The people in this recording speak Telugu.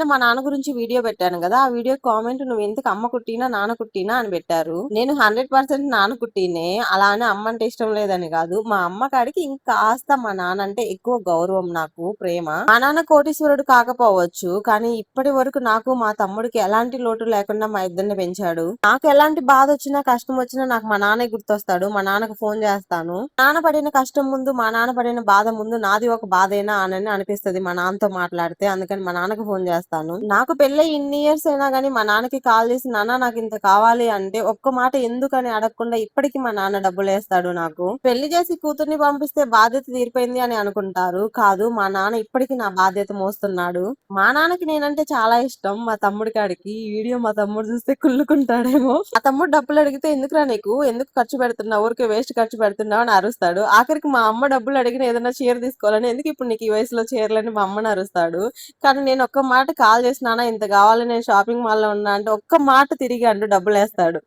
మా నాన్న గురించి వీడియో పెట్టాను కదా! ఆ వీడియో కామెంట్ "నువ్వెందుకు అమ్మ కుట్టినా, నాన్న కుట్టినా" అని పెట్టారు. నేను 100% నాన్న కుట్టినే. అలా అని అమ్మ అంటే ఇష్టం లేదని కాదు. మా అమ్మ కాడికి ఇంకాస్త మా నాన్న అంటే ఎక్కువ గౌరవం నాకు, ప్రేమ. మా నాన్న కోటీశ్వరుడు కాకపోవచ్చు. కానీ ఇప్పటి వరకు నాకు, మా తమ్ముడికి ఎలాంటి లోటు లేకుండా మా ఇద్దరిని పెంచాడు. నాకు ఎలాంటి బాధొచ్చినా, కష్టం వచ్చినా నాకు మా నాన్నే గుర్తొస్తాడు. మా నాన్నకు ఫోన్ చేస్తాను. నాన్న పడిన కష్టం ముందు, మా నాన్న పడిన బాధ ముందు నాది ఒక బాధేనా అని అనిపిస్తది మా నాన్నతో మాట్లాడితే. అందుకని మా నాన్నకు ఫోన్ చేస్తాను. నాకు పెళ్ళై ఇన్ని ఇయర్స్ అయినా గానీ మా నాన్నకి కాల్ చేసి నాన్న నాకింత కావాలి అంటే ఒక్క మాట ఎందుకని అడగకుండా ఇప్పటికి మా నాన్న డబ్బులేస్తాడు నాకు. పెళ్లి చేసి కూతుర్ని పంపిస్తే బాధ్యత తీరిపోయింది అని అనుకుంటారు. కాదు, మా నాన్న ఇప్పటికి నా బాధ్యత మోస్తున్నాడు. మా నాన్నకి నేనంటే చాలా ఇష్టం. మా తమ్ముడి కాడికి ఈ వీడియో మా తమ్ముడు చూస్తే కుళ్ళుకుంటాడేమో. ఆ తమ్ముడు డబ్బులు అడిగితే ఎందుకురా నీకు, ఎందుకు ఖర్చు పెడుతున్నావు, ఊరికే వేస్ట్ ఖర్చు పెడుతున్నావు అని అరుస్తాడు. ఆఖరికి మా అమ్మ డబ్బులు అడిగిన ఏదైనా చీర తీసుకోవాలని ఎందుకు ఇప్పుడు నీకు ఈ వయసులో చీరలని మా అమ్మని అరుస్తాడు. కానీ నేను ఒక్క మాట కాల్ చేసి నాన్న ఇంత కావాలి నేను షాపింగ్ మాల్ లో ఉన్నా అంటే ఒక్క మాట తిరిగి అంటూ డబ్బులేస్తాడు.